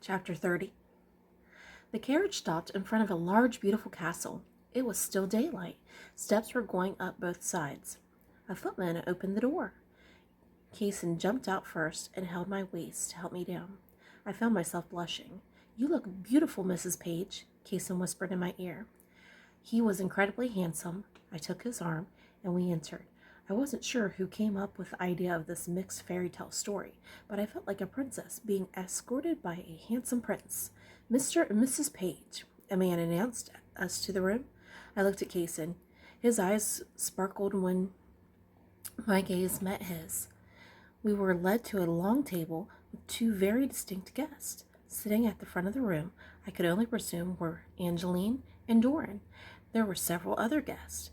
Chapter 30. The carriage stopped in front of a large, beautiful castle. It was still daylight. Steps were going up both sides. A footman opened the door. Kaysen jumped out first and held my waist to help me down. I found myself blushing. "You look beautiful, Mrs. Page," Kaysen whispered in my ear. He was incredibly handsome. I took his arm, and we entered. I wasn't sure who came up with the idea of this mixed fairy tale story, but I felt like a princess being escorted by a handsome prince. "Mr. and Mrs. Page," a man announced us to the room. I looked at Kaysen. His eyes sparkled when my gaze met his. We were led to a long table with two very distinct guests. Sitting at the front of the room, I could only presume were Angeline and Doran. There were several other guests.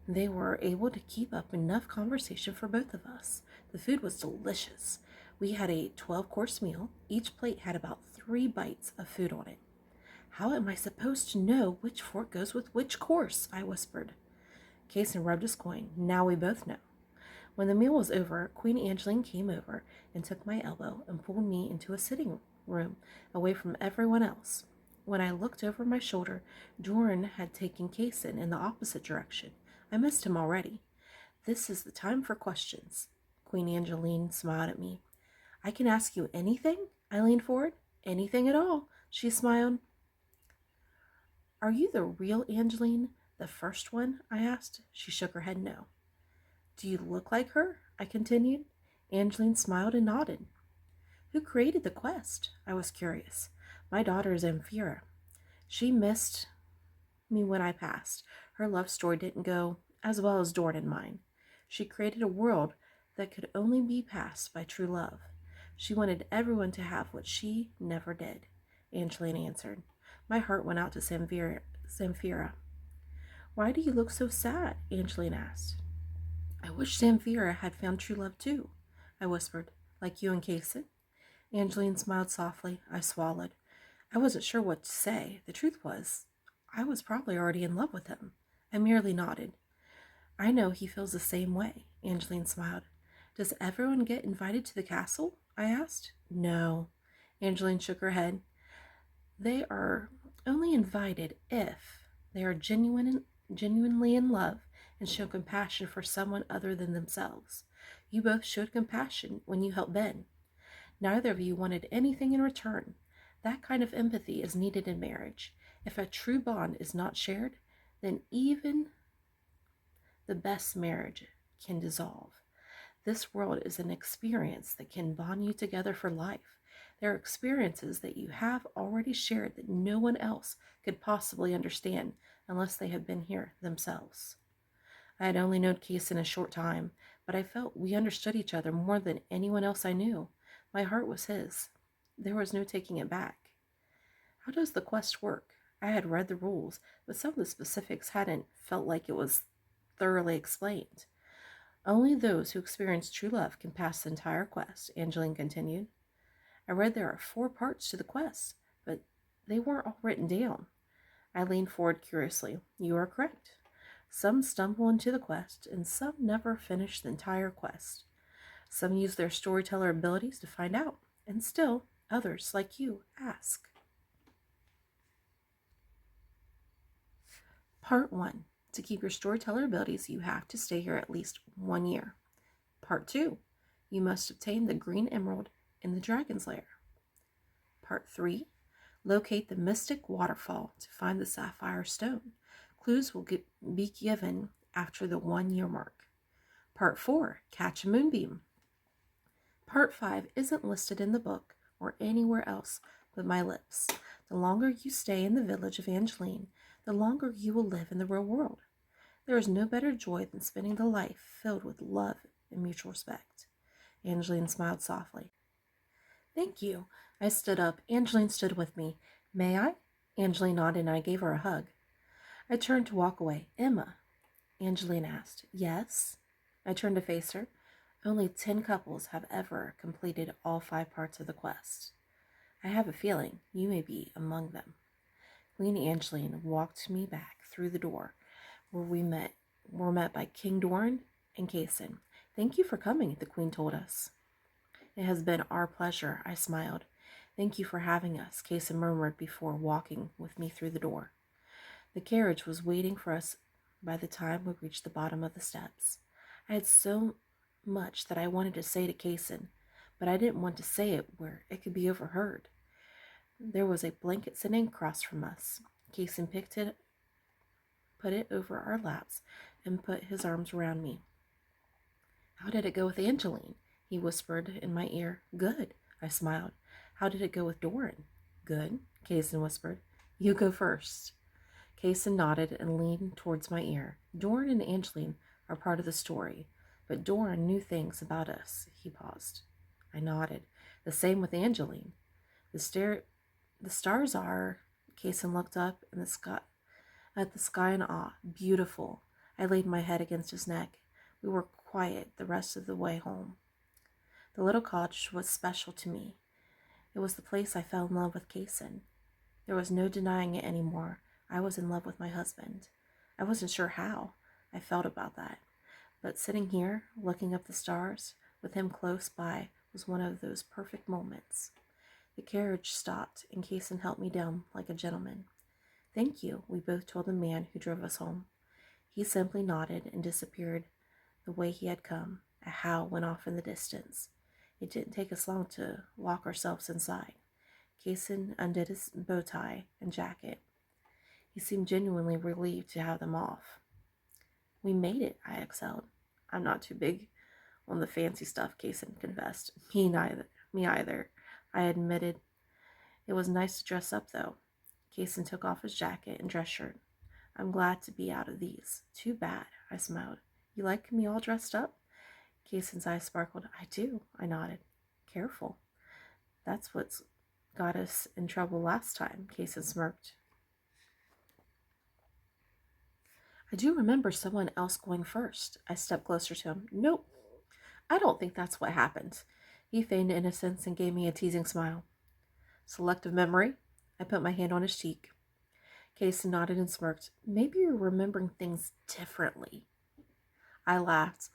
They were able to keep up enough conversation for both of us. The food was delicious. We had a 12-course meal. Each plate had about 3 bites of food on it. "How am I supposed to know which fork goes with which course?" I whispered. Kaysen rubbed his coin. "Now we both know." When the meal was over, Queen Angeline came over and took my elbow and pulled me into a sitting room away from everyone else. When I looked over my shoulder, Doran had taken Kaysen in the opposite direction. I missed him already. "This is the time for questions." Queen Angeline smiled at me. "I can ask you anything?" I leaned forward. "Anything at all," she smiled. "Are you the real Angeline, the first one?" I asked. She shook her head no. "Do you look like her?" I continued. Angeline smiled and nodded. "Who created the quest?" I was curious. "My daughter is Amphira. She missed me when I passed. Her love story didn't go as well as Doran and mine. She created a world that could only be passed by true love. She wanted everyone to have what she never did," Angeline answered. My heart went out to Samphira. "Why do you look so sad?" Angeline asked. "I wish Samphira had found true love too," I whispered. "Like you and Kaysen?" Angeline smiled softly. I swallowed. I wasn't sure what to say. The truth was, I was probably already in love with him. I merely nodded. "I know he feels the same way," Angeline smiled. "Does everyone get invited to the castle?" I asked. "No." Angeline shook her head. "They are only invited if they are genuinely in love and show compassion for someone other than themselves. You both showed compassion when you helped Ben. Neither of you wanted anything in return. That kind of empathy is needed in marriage. If a true bond is not shared, then even the best marriage can dissolve. This world is an experience that can bond you together for life. There are experiences that you have already shared that no one else could possibly understand unless they have been here themselves." I had only known Kaysen a short time, but I felt we understood each other more than anyone else I knew. My heart was his. There was no taking it back. "How does the quest work?" I had read the rules, but some of the specifics hadn't felt like it was thoroughly explained. "Only those who experience true love can pass the entire quest," Angeline continued. "I read there are 4 parts to the quest, but they weren't all written down." I leaned forward curiously. "You are correct. Some stumble into the quest, and some never finish the entire quest. Some use their storyteller abilities to find out, and still others, like you, ask." Part 1. To keep your storyteller abilities, you have to stay here at least 1 year. Part 2. You must obtain the green emerald in the dragon's lair. Part 3. Locate the mystic waterfall to find the sapphire stone. Clues will be given after the 1-year mark. Part 4. Catch a moonbeam. Part 5 isn't listed in the book or anywhere else but my lips. The longer you stay in the village of Angeline, the longer you will live in the real world. There is no better joy than spending the life filled with love and mutual respect. Angeline smiled softly. "Thank you." I stood up. Angeline stood with me. "May I?" Angeline nodded and I gave her a hug. I turned to walk away. "Emma," Angeline asked. "Yes?" I turned to face her. "Only 10 couples have ever completed all 5 parts of the quest. I have a feeling you may be among them." Queen Angeline walked me back through the door where we were met by King Doran and Kaysen. "Thank you for coming," the Queen told us. "It has been our pleasure," I smiled. Thank you for having us, Kaysen murmured before walking with me through the door. The carriage was waiting for us by the time we reached the bottom of the steps. I had so much that I wanted to say to Kaysen, but I didn't want to say it where it could be overheard. There was a blanket sitting across from us. Kaysen picked it, put it over our laps, and put his arms around me. How did it go with Angeline? He whispered in my ear. Good, I smiled. How did it go with Doran? Good, Kaysen whispered. You go first. Kaysen nodded and leaned towards my ear. Doran and Angeline are part of the story, but Doran knew things about us. He paused. I nodded. The same with Angeline. The stars are. Kaysen looked up in the sky at the sky in awe. Beautiful. I laid my head against his neck. We were quiet the rest of the way home. The little cottage was special to me. It was the place I fell in love with Kaysen. There was no denying it anymore. I was in love with my husband. I wasn't sure how I felt about that, but sitting here, looking up the stars, with him close by, was one of those perfect moments. The carriage stopped, and Kaysen helped me down like a gentleman. Thank you, we both told the man who drove us home. He simply nodded and disappeared the way he had come. A howl went off in the distance. It didn't take us long to lock ourselves inside. Kaysen undid his bow tie and jacket. He seemed genuinely relieved to have them off. We made it, I exhaled. I'm not too big on the fancy stuff, Kaysen confessed. Me either, I admitted. It was nice to dress up, though. Kaysen took off his jacket and dress shirt. I'm glad to be out of these. Too bad, I smiled. You like me all dressed up? Kaysen's eyes sparkled. I do, I nodded. Careful. That's what's got us in trouble last time, Kaysen smirked. I do remember someone else going first. I stepped closer to him. Nope, I don't think that's what happened. He feigned innocence and gave me a teasing smile. Selective memory? I put my hand on his cheek. Kaysen nodded and smirked. Maybe you're remembering things differently. I laughed.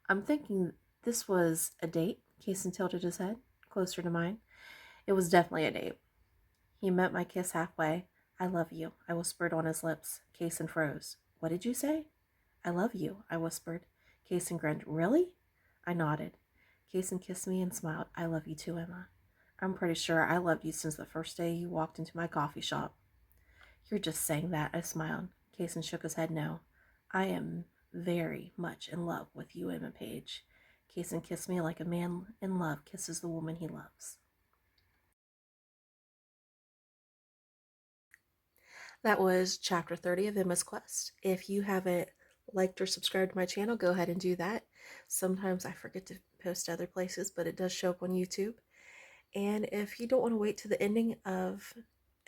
I'm thinking this was a date. Kaysen tilted his head closer to mine. It was definitely a date. He met my kiss halfway. I love you, I whispered on his lips. Kaysen froze. What did you say? I love you, I whispered. Kaysen grinned. Really? I nodded. Kaysen kissed me and smiled. I love you too, Emma. I'm pretty sure I loved you since the first day you walked into my coffee shop. You're just saying that, I smiled. Kaysen shook his head no. I am very much in love with you, Emma Page. Kaysen kissed me like a man in love kisses the woman he loves. That was chapter 30 of Emma's Quest. If you haven't liked or subscribed to my channel, go ahead and do that. Sometimes I forget to post other places, but it does show up on YouTube. And if you don't want to wait to the ending of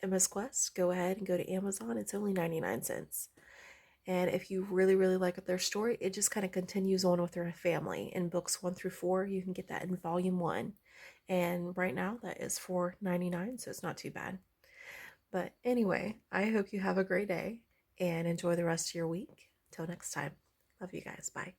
Emma's Quest, go ahead and go to Amazon. It's only 99 cents. And if you really, really like their story, it just kind of continues on with their family. In books 1 through 4, you can get that in volume 1. And right now, that is $4.99, so it's not too bad. But anyway, I hope you have a great day and enjoy the rest of your week. Till next time. Love you guys. Bye.